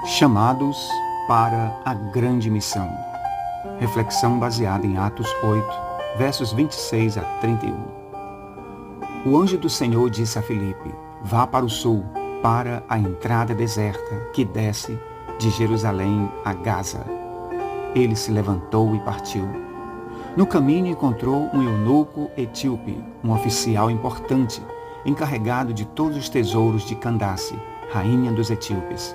Chamados para a grande missão. Reflexão baseada em Atos 8, versos 26 a 31. O anjo do Senhor disse a Filipe: vá para o sul, para a entrada deserta que desce de Jerusalém a Gaza. Ele se levantou e partiu. No caminho encontrou um eunuco etíope, um oficial importante, encarregado de todos os tesouros de Candace, rainha dos etíopes.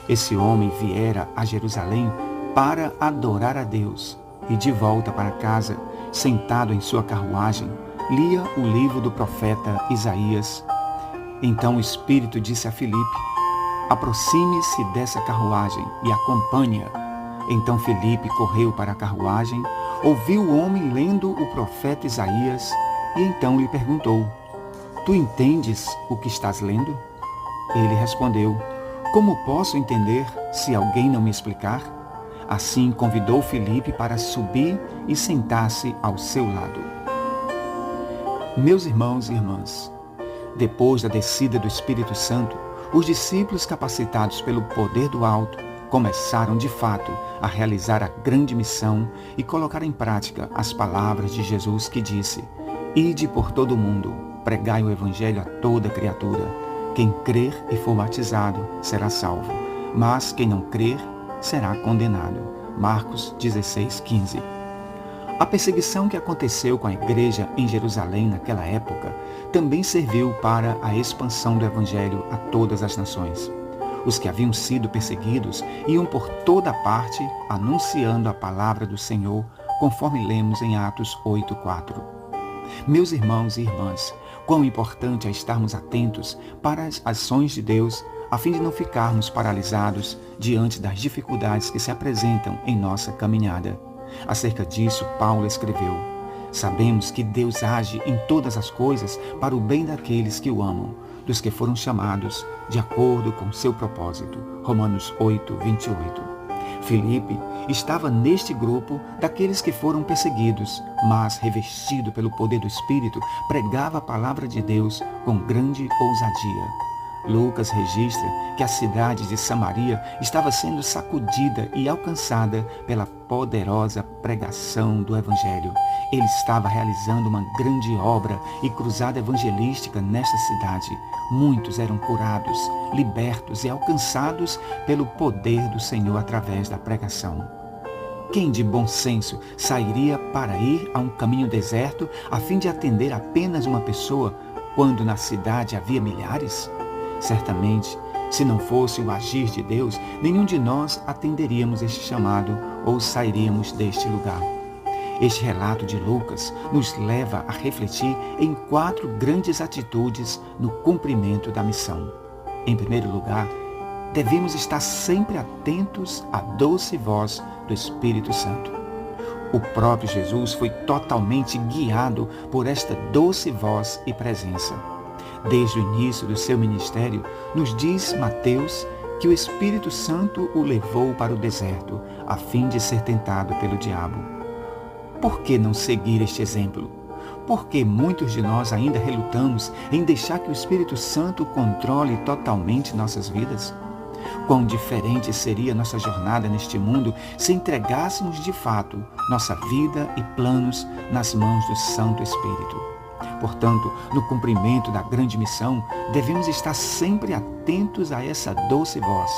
Esse homem viera a Jerusalém para adorar a Deus e, de volta para casa, sentado em sua carruagem, lia o livro do profeta Isaías. Então o Espírito disse a Filipe: aproxime-se dessa carruagem e acompanhe-a. Então Filipe correu para a carruagem, ouviu o homem lendo o profeta Isaías e então lhe perguntou: tu entendes o que estás lendo? Ele respondeu: como posso entender se alguém não me explicar? Assim convidou Filipe para subir e sentar-se ao seu lado. Meus irmãos e irmãs, depois da descida do Espírito Santo, os discípulos capacitados pelo poder do alto começaram de fato a realizar a grande missão e colocar em prática as palavras de Jesus que disse: ide por todo o mundo, pregai o evangelho a toda criatura. Quem crer e for batizado será salvo, mas quem não crer será condenado. Marcos 16:15. A perseguição que aconteceu com a igreja em Jerusalém naquela época também serviu para a expansão do evangelho a todas as nações. Os que haviam sido perseguidos iam por toda parte anunciando a palavra do Senhor, conforme lemos em Atos 8:4. Meus irmãos e irmãs, quão importante é estarmos atentos para as ações de Deus, a fim de não ficarmos paralisados diante das dificuldades que se apresentam em nossa caminhada. Acerca disso, Paulo escreveu: sabemos que Deus age em todas as coisas para o bem daqueles que o amam, dos que foram chamados de acordo com seu propósito. Romanos 8:28. Filipe estava neste grupo daqueles que foram perseguidos, mas, revestido pelo poder do Espírito, pregava a palavra de Deus com grande ousadia. Lucas registra que a cidade de Samaria estava sendo sacudida e alcançada pela poderosa pregação do Evangelho. Ele estava realizando uma grande obra e cruzada evangelística nesta cidade. Muitos eram curados, libertos e alcançados pelo poder do Senhor através da pregação. Quem de bom senso sairia para ir a um caminho deserto a fim de atender apenas uma pessoa, quando na cidade havia milhares? Certamente, se não fosse o agir de Deus, nenhum de nós atenderíamos este chamado ou sairíamos deste lugar. Este relato de Lucas nos leva a refletir em 4 grandes atitudes no cumprimento da missão. Em primeiro lugar, devemos estar sempre atentos à doce voz do Espírito Santo. O próprio Jesus foi totalmente guiado por esta doce voz e presença. Desde o início do seu ministério, nos diz Mateus que o Espírito Santo o levou para o deserto, a fim de ser tentado pelo diabo. Por que não seguir este exemplo? Porque muitos de nós ainda relutamos em deixar que o Espírito Santo controle totalmente nossas vidas? Quão diferente seria nossa jornada neste mundo se entregássemos de fato nossa vida e planos nas mãos do Santo Espírito. Portanto, no cumprimento da grande missão, devemos estar sempre atentos a essa doce voz.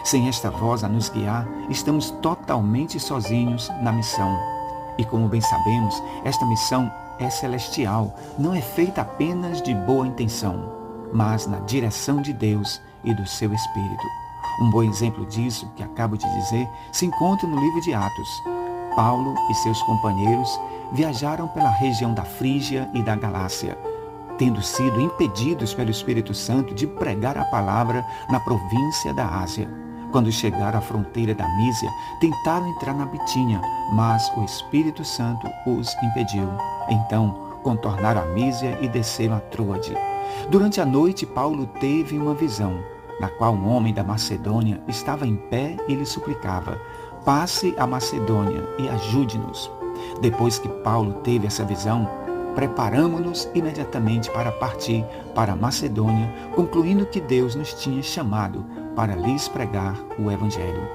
Sem esta voz a nos guiar, estamos totalmente sozinhos na missão. E como bem sabemos, esta missão é celestial, não é feita apenas de boa intenção, mas na direção de Deus e do seu Espírito. Um bom exemplo disso, que acabo de dizer, se encontra no livro de Atos. Paulo e seus companheiros viajaram pela região da Frígia e da Galácia, tendo sido impedidos pelo Espírito Santo de pregar a palavra na província da Ásia. Quando chegaram à fronteira da Mísia, tentaram entrar na Bitínia, mas o Espírito Santo os impediu. Então, contornaram a Mísia e desceram a Troade. Durante a noite, Paulo teve uma visão, na qual um homem da Macedônia estava em pé e lhe suplicava: passe a Macedônia e ajude-nos. Depois que Paulo teve essa visão, preparamo-nos imediatamente para partir para a Macedônia, concluindo que Deus nos tinha chamado para lhes pregar o Evangelho.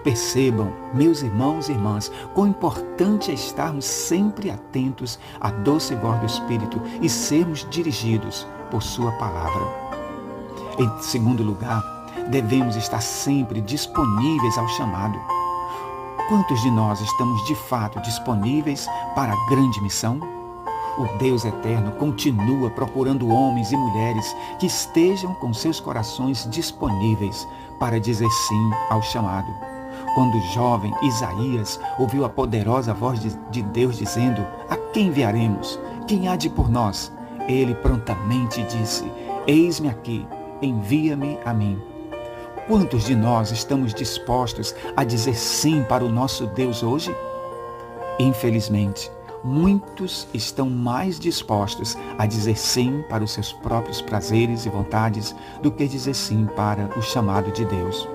Percebam, meus irmãos e irmãs, quão importante é estarmos sempre atentos à doce voz do Espírito e sermos dirigidos por sua palavra. Em segundo lugar, devemos estar sempre disponíveis ao chamado. Quantos de nós estamos de fato disponíveis para a grande missão? O Deus eterno continua procurando homens e mulheres que estejam com seus corações disponíveis para dizer sim ao chamado. Quando o jovem Isaías ouviu a poderosa voz de Deus dizendo: "A quem enviaremos? Quem há de por nós?", ele prontamente disse: "Eis-me aqui, envia-me a mim." Quantos de nós estamos dispostos a dizer sim para o nosso Deus hoje? Infelizmente, muitos estão mais dispostos a dizer sim para os seus próprios prazeres e vontades do que dizer sim para o chamado de Deus.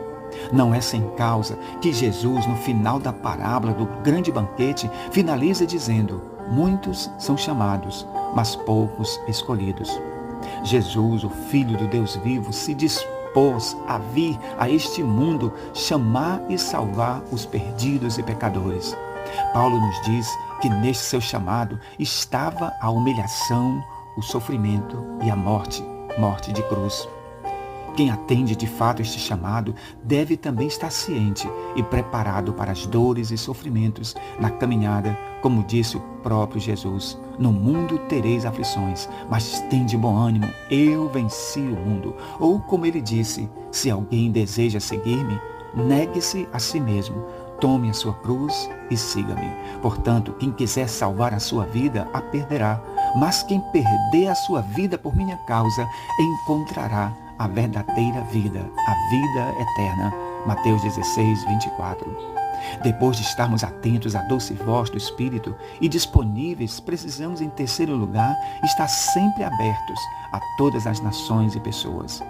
Não é sem causa que Jesus, no final da parábola do grande banquete, finaliza dizendo: "Muitos são chamados, mas poucos escolhidos." Jesus, o Filho do Deus vivo, se dispôs a vir a este mundo chamar e salvar os perdidos e pecadores. Paulo nos diz que neste seu chamado estava a humilhação, o sofrimento e a morte de cruz. Quem atende de fato este chamado deve também estar ciente e preparado para as dores e sofrimentos na caminhada, como disse o próprio Jesus: "No mundo tereis aflições, mas tende bom ânimo, eu venci o mundo." Ou como ele disse: "Se alguém deseja seguir-me, negue-se a si mesmo, tome a sua cruz e siga-me." Portanto, quem quiser salvar a sua vida, a perderá. Mas quem perder a sua vida por minha causa, encontrará a verdadeira vida, a vida eterna. Mateus 16, 24. Depois de estarmos atentos à doce voz do Espírito e disponíveis, precisamos, em terceiro lugar, estar sempre abertos a todas as nações e pessoas.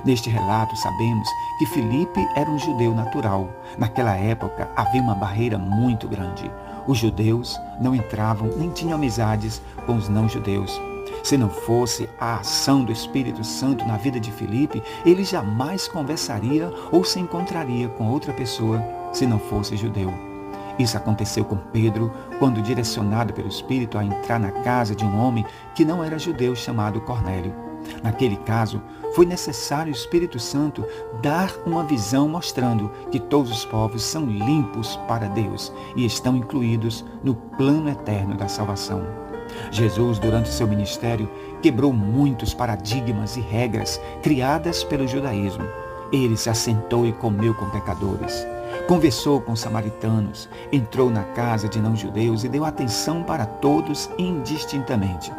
Neste relato, sabemos que Filipe era um judeu natural. Naquela época, havia uma barreira muito grande. Os judeus não entravam nem tinham amizades com os não-judeus. Se não fosse a ação do Espírito Santo na vida de Filipe, ele jamais conversaria ou se encontraria com outra pessoa se não fosse judeu. Isso aconteceu com Pedro, quando direcionado pelo Espírito a entrar na casa de um homem que não era judeu, chamado Cornélio. Naquele caso, foi necessário o Espírito Santo dar uma visão mostrando que todos os povos são limpos para Deus e estão incluídos no plano eterno da salvação. Jesus, durante seu ministério, quebrou muitos paradigmas e regras criadas pelo judaísmo. Ele se assentou e comeu com pecadores. Conversou com samaritanos, entrou na casa de não-judeus e deu atenção para todos indistintamente.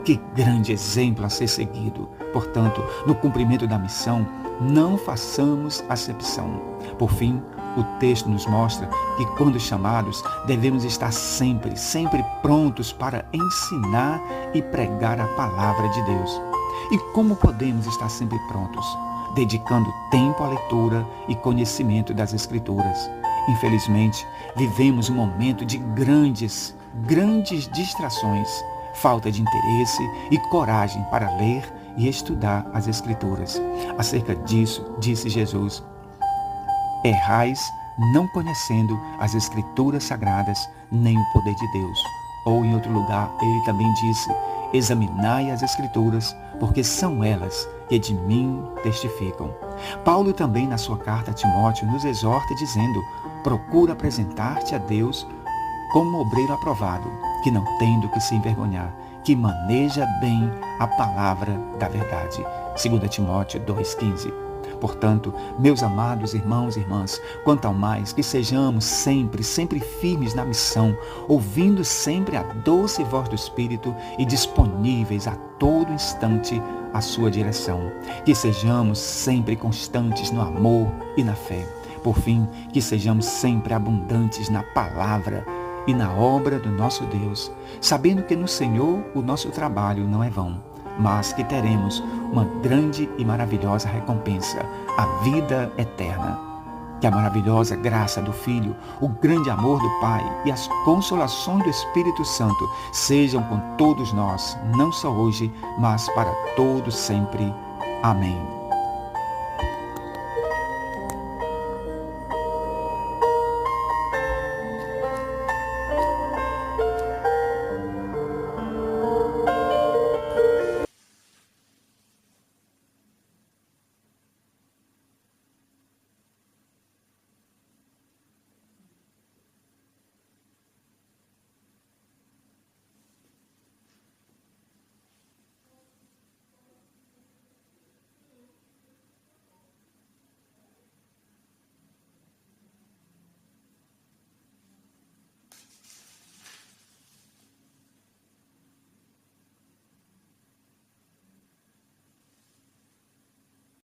Que grande exemplo a ser seguido! Portanto, no cumprimento da missão, não façamos acepção. Por fim, o texto nos mostra que, quando chamados, devemos estar sempre prontos para ensinar e pregar a palavra de Deus. E como podemos estar sempre prontos? Dedicando tempo à leitura e conhecimento das Escrituras. Infelizmente, vivemos um momento de grandes distrações, falta de interesse e coragem para ler e estudar as Escrituras. Acerca disso, disse Jesus: "Errais não conhecendo as Escrituras sagradas, nem o poder de Deus." Ou em outro lugar, ele também disse: "Examinai as Escrituras, porque são elas que de mim testificam." Paulo também, na sua carta a Timóteo, nos exorta dizendo: "Procura apresentar-te a Deus como obreiro aprovado, que não tem do que se envergonhar, que maneja bem a palavra da verdade." 2 Timóteo 2,15. Portanto, meus amados irmãos e irmãs, quanto ao mais que sejamos sempre firmes na missão, ouvindo sempre a doce voz do Espírito e disponíveis a todo instante à sua direção. Que sejamos sempre constantes no amor e na fé. Por fim, que sejamos sempre abundantes na palavra e na obra do nosso Deus, sabendo que no Senhor o nosso trabalho não é vão, mas que teremos uma grande e maravilhosa recompensa, a vida eterna. Que a maravilhosa graça do Filho, o grande amor do Pai e as consolações do Espírito Santo sejam com todos nós, não só hoje, mas para todos sempre. Amém.